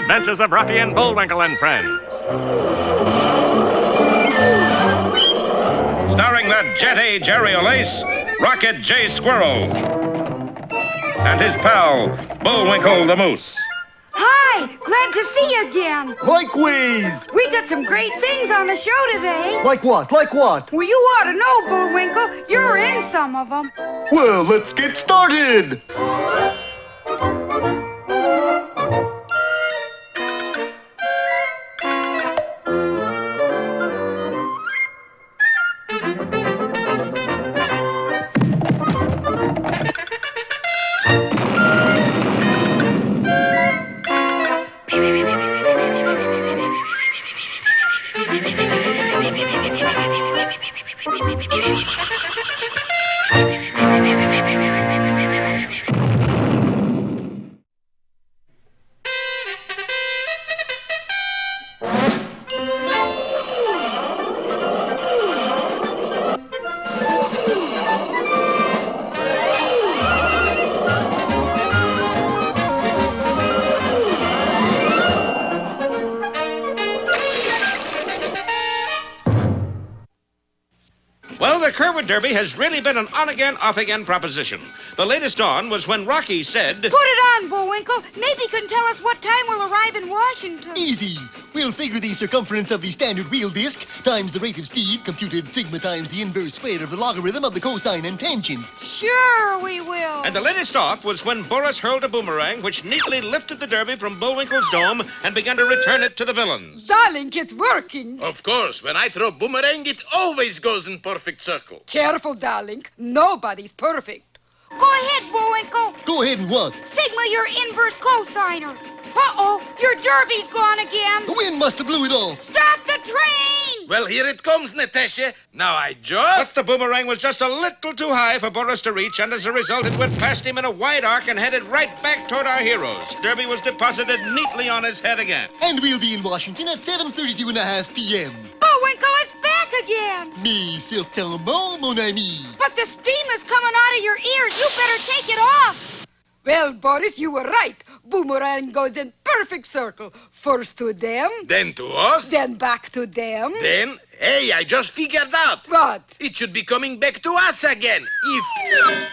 adventures of Rocky and Bullwinkle and Friends. Starring the Jet Jerry O'Lace, Rocket J. Squirrel, and his pal, Bullwinkle the Moose. Hi, glad to see you again. Likewise. We got some great things on the show today. Like what? Like what? Well, you ought to know, Bullwinkle. You're in some of them. Well, let's get started. Well, the Kerwood Derby has really been an on-again, off-again proposition. The latest on was when Rocky said... Put it on, Bullwinkle. Maybe you can tell us what time we'll arrive in Washington. Easy. We'll figure the circumference of the standard wheel disc times the rate of speed, computed sigma times the inverse square of the logarithm of the cosine and tangent. Sure we will. And the latest off was when Boris hurled a boomerang which neatly lifted the Derby from Bullwinkle's dome and began to return it to the villains. Darling, it's working. Of course, when I throw boomerang, it always goes in perfect circle. Careful, darling. Nobody's perfect. Go ahead, Bullwinkle. Go ahead and what? Sigma your inverse cosiner. Uh-oh, your derby's gone again. The wind must have blew it off. Stop the train! Well, here it comes, Natasha. Now I just... But the boomerang was just a little too high for Boris to reach, and as a result, it went past him in a wide arc and headed right back toward our heroes. Derby was deposited neatly on his head again. And we'll be in Washington at 7:32.5 p.m. Bullwinkle, it's back again. Me, certainement, mon ami. But the steam is coming out of your ears. You better take it off. Well, Boris, you were right. Boomerang goes in perfect circle. First to them, Then to us, then back to them. then... Hey, I just figured out. What? It should be coming back to us again. If...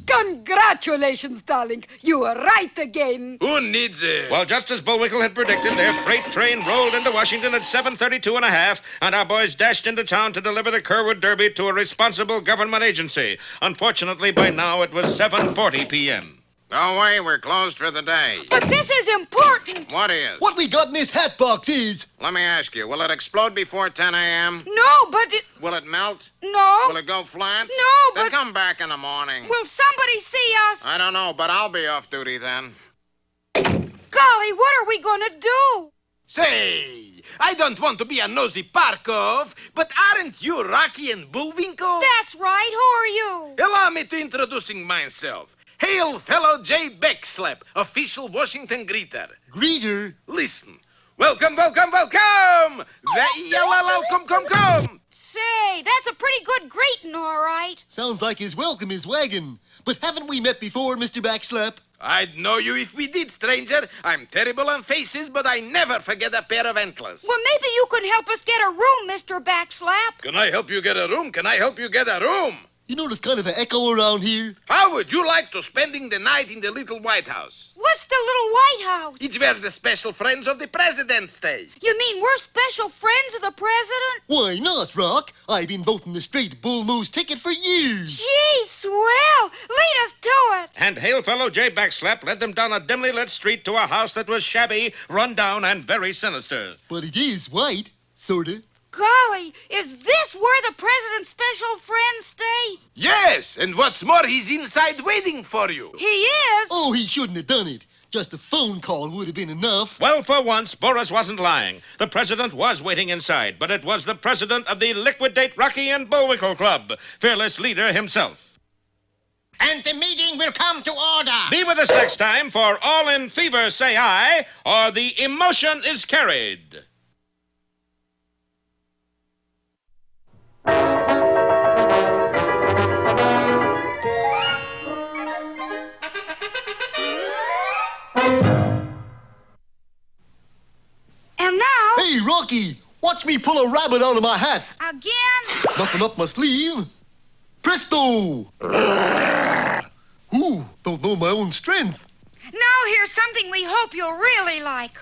Congratulations, darling. You were right again. Who needs a... Well, just as Bullwinkle had predicted, their freight train rolled into Washington at 7:32.5, and our boys dashed into town to deliver the Kerwood Derby to a responsible government agency. Unfortunately, by now it was 7:40 p.m. Go away, we're closed for the day. But this is important. What is? What we got in this hat box is... Let me ask you, will it explode before 10 a.m.? No, but it... Will it melt? No. Will it go flat? No, Then but... come back in the morning. Will somebody see us? I don't know, but I'll be off duty then. Golly, what are we gonna do? Say, I don't want to be a nosy Parkov, but aren't you Rocky and Bullwinkle? That's right. Who are you? Allow me to introducing myself. Hail, fellow J. Beckslap, official Washington greeter. Greeter. Listen. Welcome, welcome, welcome! Come. Say, that's a pretty good greeting, all right. Sounds like his welcome is wagon. But haven't we met before, Mr. Backslap? I'd know you if we did, stranger. I'm terrible on faces, but I never forget a pair of antlers. Well, maybe you can help us get a room, Mr. Backslap. Can I help you get a room? Can I help you get a room? You notice kind of an echo around here? How would you like to spending the night in the little White House? What's the little White House? It's where the special friends of the president stay. You mean we're special friends of the president? Why not, Rock? I've been voting the straight bull moose ticket for years. Gee, swell. Lead us to it. And hail fellow J. Backslap led them down a dimly lit street to a house that was shabby, run down, and very sinister. But it is white, sorta. Golly, is this where the president's special friends stay? Yes, and what's more, he's inside waiting for you. He is? Oh, he shouldn't have done it. Just a phone call would have been enough. Well, for once, Boris wasn't lying. The president was waiting inside, but it was the president of the Liquidate Rocky and Bullwinkle Club, fearless leader himself. And the meeting will come to order. Be with us next time for All in Fever Say Aye, or The Emotion is Carried. me pull a rabbit out of my hat. Again? Nothing up my sleeve. Presto! Ooh, don't know my own strength. Now here's something we hope you'll really like.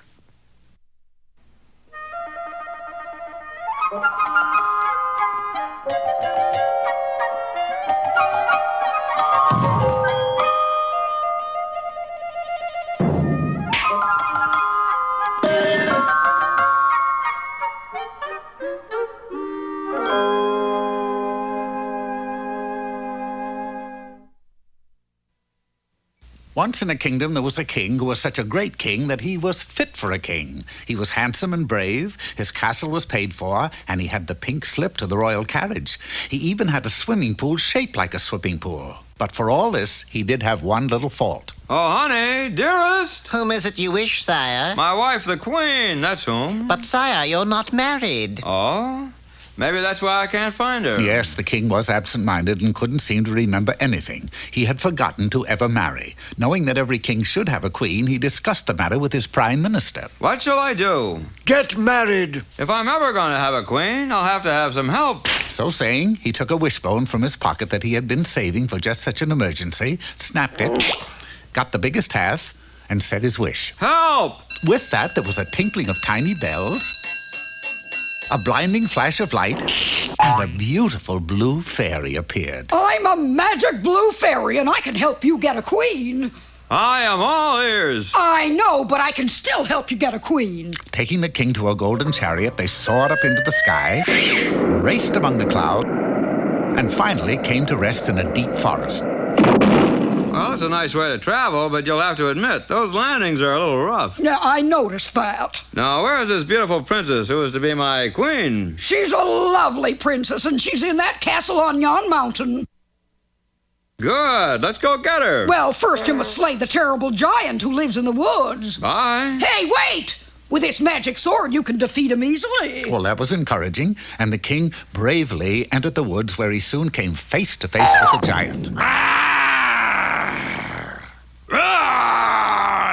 Once in a kingdom there was a king who was such a great king that he was fit for a king. He was handsome and brave, his castle was paid for, and he had the pink slip to the royal carriage. He even had a swimming pool shaped like a swimming pool. But for all this, he did have one little fault. Oh, honey, dearest. Whom is it you wish, sire? My wife, the queen, that's whom. But, sire, you're not married. Oh? Maybe that's why I can't find her. Yes, the king was absent-minded and couldn't seem to remember anything. He had forgotten to ever marry. Knowing that every king should have a queen, he discussed the matter with his prime minister. What shall I do? Get married. If I'm ever going to have a queen, I'll have to have some help. So saying, he took a wishbone from his pocket that he had been saving for just such an emergency, snapped it, got the biggest half, and said his wish. Help! With that, there was a tinkling of tiny bells, a blinding flash of light, and a beautiful blue fairy appeared. I'm a magic blue fairy, and I can help you get a queen. I am all ears. I know, but I can still help you get a queen. Taking the king to a golden chariot, they soared up into the sky, raced among the clouds, and finally came to rest in a deep forest. Well, it's a nice way to travel, but you'll have to admit, those landings are a little rough. Yeah, I noticed that. Now, where is this beautiful princess who is to be my queen? She's a lovely princess, and she's in that castle on yon mountain. Good. Let's go get her. Well, first you must slay the terrible giant who lives in the woods. Bye. Hey, wait! With this magic sword, you can defeat him easily. Well, that was encouraging, and the king bravely entered the woods where he soon came face to face with the giant.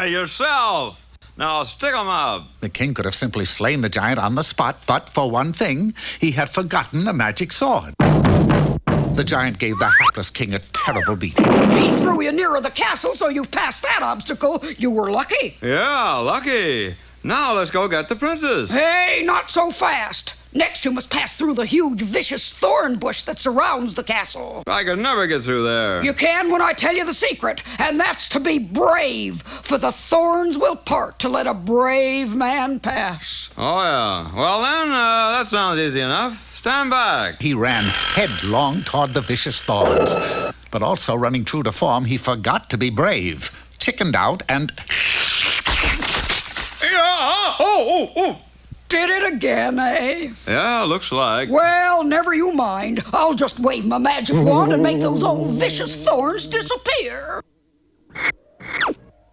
Yourself. Now stick 'em up. The king could have simply slain the giant on the spot, but for one thing, he had forgotten the magic sword. The giant gave the hapless king a terrible beating. He threw you nearer the castle, so you passed that obstacle. You were lucky. Yeah, lucky. Now let's go get the princess. Hey, not so fast. Next, you must pass through the huge, vicious thorn bush that surrounds the castle. I could never get through there. You can when I tell you the secret, and that's to be brave, for the thorns will part to let a brave man pass. Oh, yeah. Well, then, that sounds easy enough. Stand back. He ran headlong toward the vicious thorns, but also running true to form, he forgot to be brave, chickened out, and... Did it again, eh? Yeah, looks like. Well, never you mind. I'll just wave my magic wand and make those old vicious thorns disappear.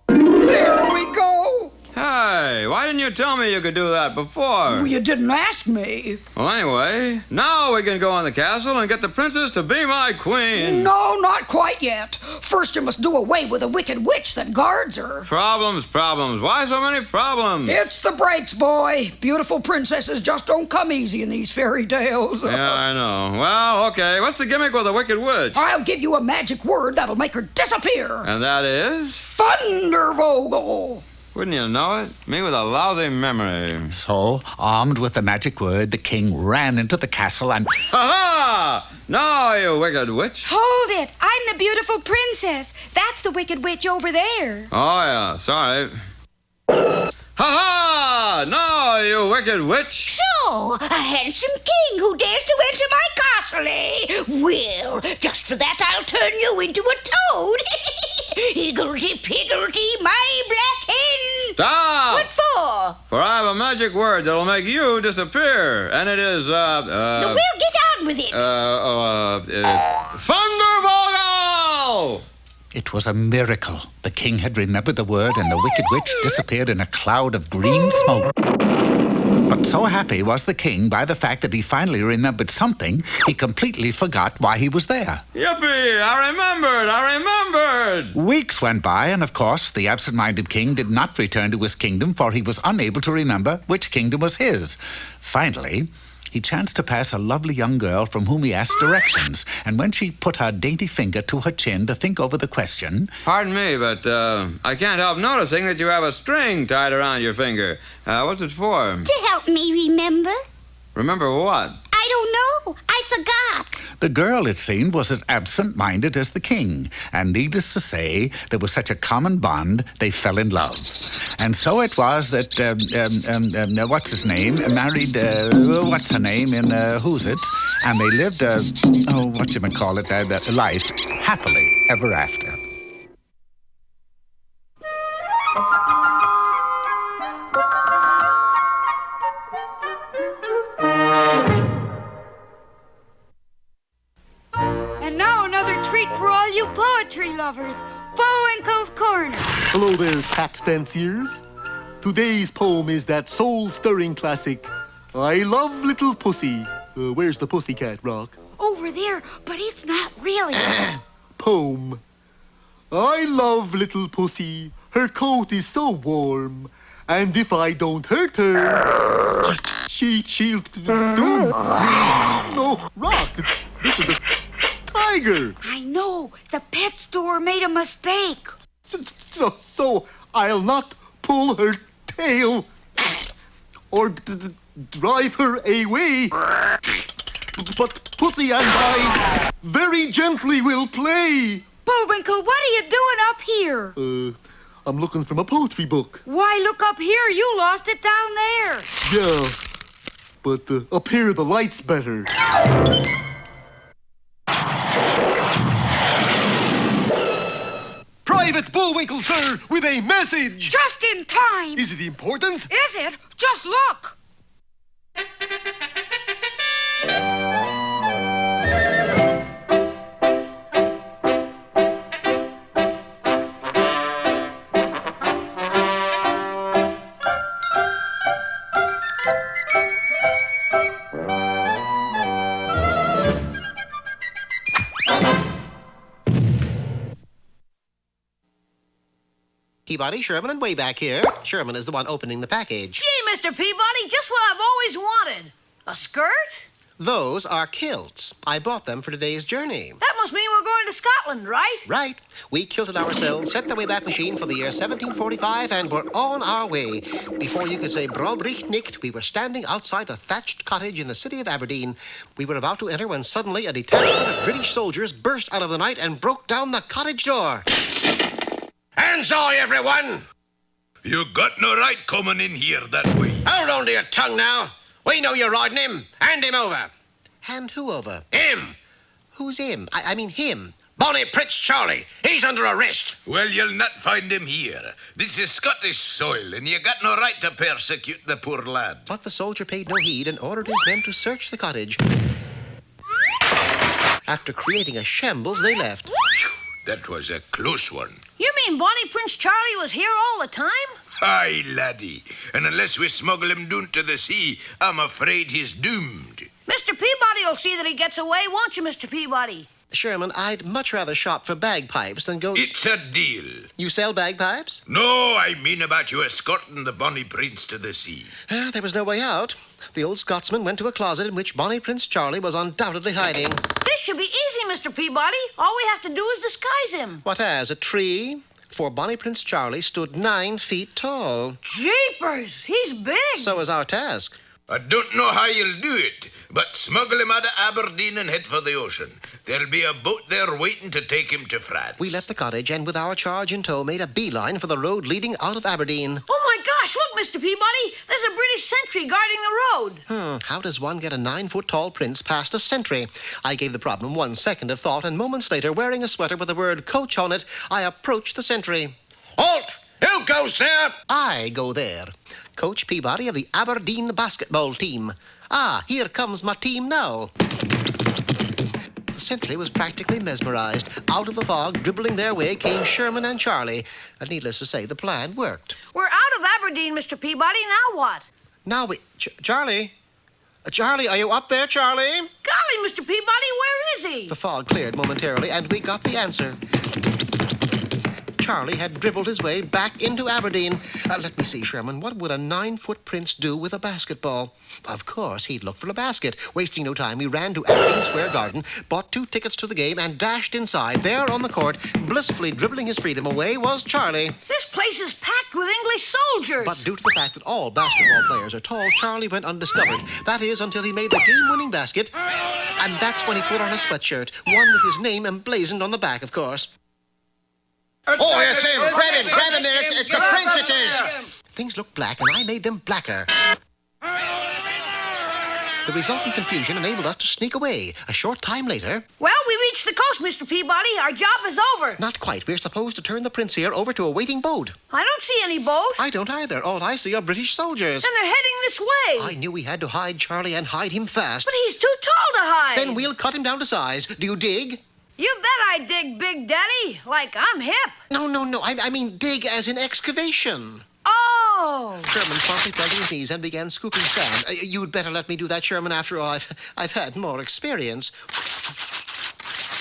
There we go. Hey, why didn't you tell me you could do that before? Well, you didn't ask me. Well, anyway, now we can go in the castle and get the princess to be my queen. No, not quite yet. First, you must do away with the wicked witch that guards her. Problems. Why so many problems? It's the breaks, boy. Beautiful princesses just don't come easy in these fairy tales. Yeah, I know. Well, okay, what's the gimmick with the wicked witch? I'll give you a magic word that'll make her disappear. And that is? Thundervogel. Wouldn't you know it? Me with a lousy memory. So, armed with the magic word, the king ran into the castle and... Ha-ha! Now, you wicked witch. Hold it. I'm the beautiful princess. That's the wicked witch over there. Oh, yeah, sorry. Ha-ha! Now, you wicked witch. So, a handsome king who dares to enter my castle, eh? Well, just for that, I'll turn you into a toad. Higgledy-piggledy, my black hen. Stop! What for? For I have a magic word that'll make you disappear, and it is, Well, get on with it. Thundervogel! It was a miracle. The king had remembered the word, and the wicked witch disappeared in a cloud of green smoke. But so happy was the king by the fact that he finally remembered something, he completely forgot why he was there. Yippee! I remembered! Weeks went by, and of course, the absent-minded king did not return to his kingdom, for he was unable to remember which kingdom was his. Finally, he chanced to pass a lovely young girl from whom he asked directions, and when she put her dainty finger to her chin to think over the question... Pardon me, but I can't help noticing that you have a string tied around your finger. What's it for? To help me remember. Remember what? I don't know. I forgot. The girl, it seemed, was as absent-minded as the king, and needless to say, there was such a common bond, they fell in love. And so it was that, what's his name, married, what's her name in Who's It, and they lived, life happily ever after. And now another treat for all you poetry lovers. Bullwinkle's Corner. Hello there, cat fanciers. Today's poem is that soul-stirring classic, I Love Little Pussy. Where's the pussycat, Rock? Over there, but it's not really. Poem. I love little pussy. Her coat is so warm. And if I don't hurt her, she'll do. No, Rock. This is a tiger. I know. The pet store made a mistake. So I'll not pull her tail or drive her away. But Pussy and I very gently will play. Bullwinkle, what are you doing up here? I'm looking from a poetry book. Why, look up here. You lost it down there. Yeah, but up here the light's better. Private Bullwinkle, sir, with a message. Just in time. Is it important? Is it? Just look. Peabody, Sherman, and way back here. Sherman is the one opening the package. Gee, Mr. Peabody, just what I've always wanted. A skirt? Those are kilts. I bought them for today's journey. That must mean we're going to Scotland, right? Right. We kilted ourselves, set the Wayback Machine for the year 1745, and we're on our way. Before you could say Brobrich nicht, we were standing outside a thatched cottage in the city of Aberdeen. We were about to enter when suddenly a detachment of British soldiers burst out of the night and broke down the cottage door. Hands high, everyone! You got no right coming in here that way. Hold on to your tongue now. We know you're riding him. Hand him over. Hand who over? Him. Who's him? I mean him. Bonnie Prince Charlie. He's under arrest. Well, you'll not find him here. This is Scottish soil, and you got no right to persecute the poor lad. But the soldier paid no heed and ordered his men to search the cottage. After creating a shambles, they left. That was a close one. You mean Bonnie Prince Charlie was here all the time? Aye, laddie. And unless we smuggle him down to the sea, I'm afraid he's doomed. Mr. Peabody will see that he gets away, won't you, Mr. Peabody? Sherman, I'd much rather shop for bagpipes than go... It's a deal. You sell bagpipes? No, I mean about you escorting the Bonnie Prince to the sea. There was no way out. The old Scotsman went to a closet in which Bonnie Prince Charlie was undoubtedly hiding. This should be easy, Mr. Peabody. All we have to do is disguise him. What as, a tree? For Bonnie Prince Charlie stood 9 feet tall. Jeepers, he's big. So is our task. I don't know how you'll do it, but smuggle him out of Aberdeen and head for the ocean. There'll be a boat there waiting to take him to France. We left the cottage and with our charge in tow made a beeline for the road leading out of Aberdeen. Oh, my gosh, look, Mr. Peabody. There's a British sentry guarding the road. How does one get a 9-foot-tall prince past a sentry? I gave the problem 1 second of thought, and moments later, wearing a sweater with the word coach on it, I approached the sentry. Halt! Who goes there? I go there. Coach Peabody of the Aberdeen basketball team. Ah, here comes my team now. The sentry was practically mesmerized. Out of the fog, dribbling their way, came Sherman and Charlie. And needless to say, the plan worked. We're out of Aberdeen, Mr. Peabody. Now what? Now we... Charlie? Charlie, are you up there, Charlie? Golly, Mr. Peabody, where is he? The fog cleared momentarily, and we got the answer. Charlie had dribbled his way back into Aberdeen. Let me see, Sherman. What would a 9-foot prince do with a basketball? Of course, he'd look for a basket. Wasting no time, we ran to Aberdeen Square Garden, bought 2 tickets to the game, and dashed inside. There on the court, blissfully dribbling his freedom away, was Charlie. This place is packed with English soldiers. But due to the fact that all basketball players are tall, Charlie went undiscovered. That is, until he made the game-winning basket. And that's when he put on a sweatshirt, one with his name emblazoned on the back, of course. Oh, it's him. Grab him there. It's the prince it is. Things looked black, and I made them blacker. The resultant confusion enabled us to sneak away. A short time later... Well, we reached the coast, Mr. Peabody. Our job is over. Not quite. We're supposed to turn the prince here over to a waiting boat. I don't see any boat. I don't either. All I see are British soldiers. And they're heading this way. I knew we had to hide Charlie and hide him fast. But he's too tall to hide. Then we'll cut him down to size. Do you dig? You bet I dig, Big Daddy. Like I'm hip. No. I mean dig as in excavation. Oh. Sherman promptly fell to his knees and began scooping sand. You'd better let me do that, Sherman. After all, I've had more experience.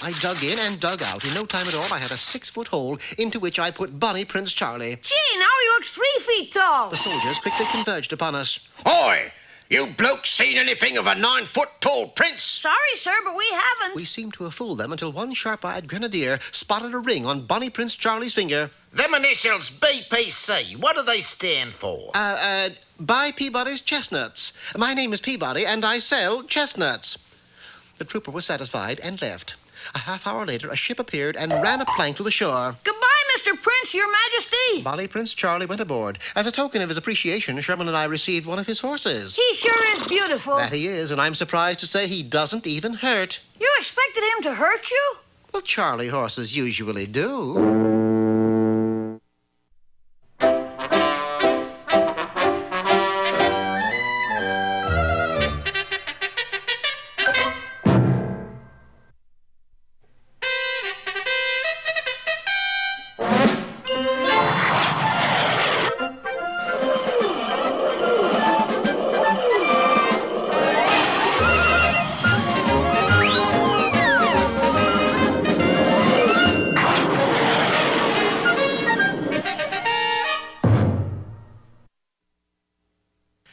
I dug in and dug out. In no time at all, I had a 6-foot hole into which I put Bonnie Prince Charlie. Gee, now he looks 3 feet tall. The soldiers quickly converged upon us. Oi! You blokes seen anything of a 9-foot tall prince? Sorry, sir, but we haven't. We seemed to have fooled them until one sharp-eyed grenadier spotted a ring on Bonnie Prince Charlie's finger. Them initials BPC, what do they stand for? Buy Peabody's chestnuts. My name is Peabody, and I sell chestnuts. The trooper was satisfied and left. A half-hour later, a ship appeared and ran a plank to the shore. Goodbye, Mr. Prince, Your Majesty. Bonnie Prince Charlie went aboard. As a token of his appreciation, Sherman and I received one of his horses. He sure is beautiful. That he is, and I'm surprised to say he doesn't even hurt. You expected him to hurt you? Well, Charlie horses usually do.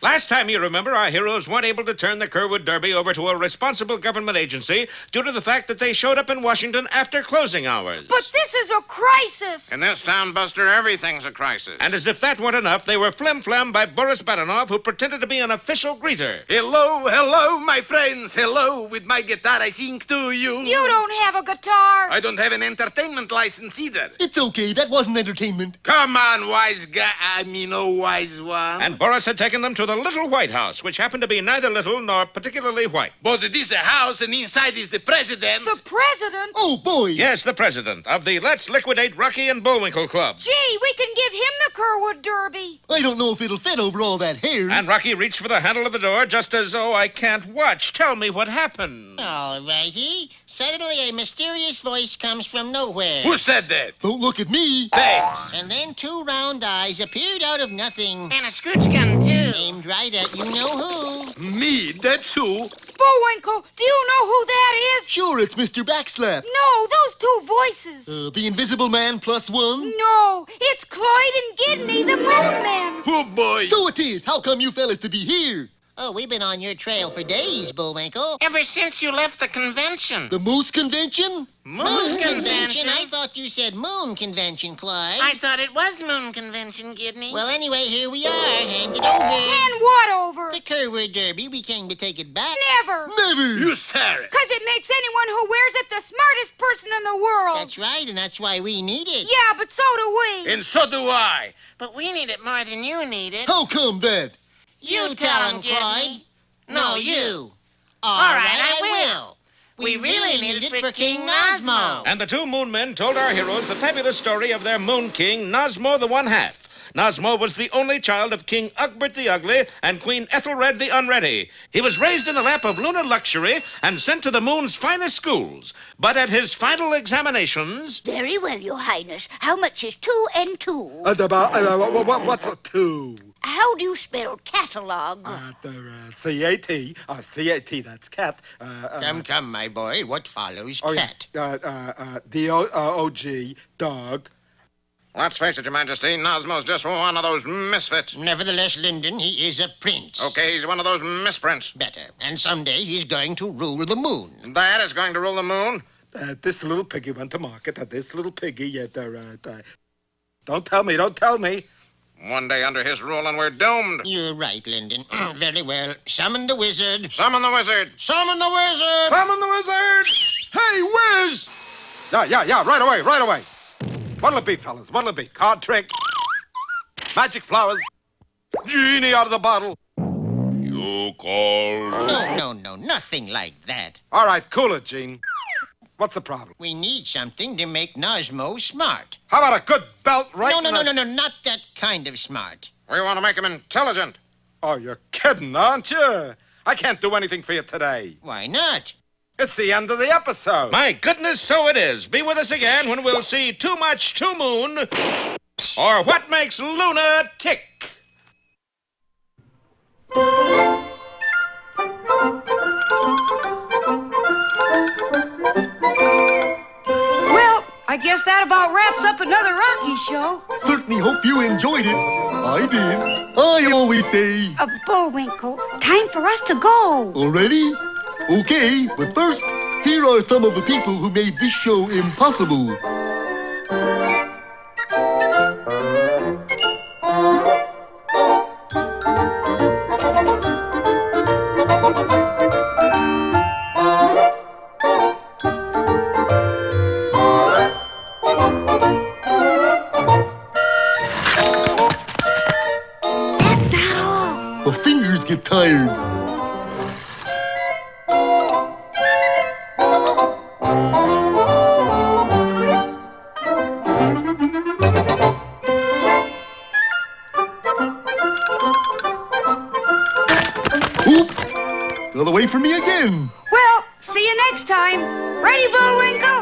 Last time, you remember, our heroes weren't able to turn the Kerwood Derby over to a responsible government agency due to the fact that they showed up in Washington after closing hours. But this is a crisis. In this town, Buster, everything's a crisis. And as if that weren't enough, they were flim-flam by Boris Badenov, who pretended to be an official greeter. Hello, my friends. Hello. With my guitar, I sing to you. You don't have a guitar. I don't have an entertainment license either. It's okay. That wasn't entertainment. Come on, wise guy. Wise one. And Boris had taken them to the Little White House, which happened to be neither little nor particularly white. But it is a house, and inside is the president. The president? Oh, boy. Yes, the president of the Let's Liquidate Rocky and Bullwinkle Club. Gee, we can give him the Kerwood Derby. I don't know if it'll fit over all that hair. And Rocky reached for the handle of the door just as, I can't watch. Tell me what happened. All righty. Suddenly, a mysterious voice comes from nowhere. Who said that? Don't look at me. Thanks. And then 2 round eyes appeared out of nothing. And a scooch gun, too. Aimed right at you-know-who. Me? That's who? Bullwinkle, do you know who that is? Sure, it's Mr. Backslap. No, those 2 voices. The Invisible Man plus 1? No, it's Cloyd and Gidney, the Moon Men. Oh, boy. So it is. How come you fellas to be here? Oh, we've been on your trail for days, Bullwinkle. Ever since you left the convention. The Moose Convention? Moon Convention? I thought you said Moon Convention, Clyde. I thought it was Moon Convention, Gidney. Well, anyway, here we are. Hand it over. And what over? The Kerwood Derby. We came to take it back. Never. Never. You said it. Because it makes anyone who wears it the smartest person in the world. That's right, and that's why we need it. Yeah, but so do we. And so do I. But we need it more than you need it. How come that? You tell him, Clyde. No, you. All right, I will. We really need it for King Nosmo. And the 2 Moon Men told our heroes the fabulous story of their Moon King, Nosmo the One-Half. Nosmo was the only child of King Ugbert the Ugly and Queen Ethelred the Unready. He was raised in the lap of lunar luxury and sent to the moon's finest schools. But at his final examinations... Very well, Your Highness. How much is 2 and 2? What's a 2? How do you spell catalog? C-A-T. C-A-T, that's cat. Come, my boy. What follows cat? D-O-G, dog. Let's face it, Your Majesty, Nosmo's just one of those misfits. Nevertheless, Lyndon, he is a prince. Okay, he's one of those misprints. Better. And someday he's going to rule the moon. That is going to rule the moon? This little piggy went to market. This little piggy, don't tell me. One day under his rule and we're doomed. You're right, Lyndon. Very well. Summon the wizard. Summon the wizard. Summon the wizard. Summon the wizard. Hey, Wiz! Yeah, right away. What'll it be, fellas? What'll it be? Card trick? Magic flowers? Genie out of the bottle? You call... No, nothing like that. All right, cool it, Gene. What's the problem? We need something to make Nosmo smart. How about a good belt right No, not that kind of smart. We want to make him intelligent. Oh, you're kidding, aren't you? I can't do anything for you today. Why not? It's the end of the episode. My goodness, so it is. Be with us again when we'll see Too Much Too Moon or What Makes Luna Tick. Well, I guess that about wraps up another Rocky show. Certainly hope you enjoyed it. I did. I always say. Bullwinkle, time for us to go. Already? Okay, but first, here are some of the people who made this show impossible. That's not all. The fingers get tired. Oop! Another way for me again. Well, see you next time. Ready, Bullwinkle?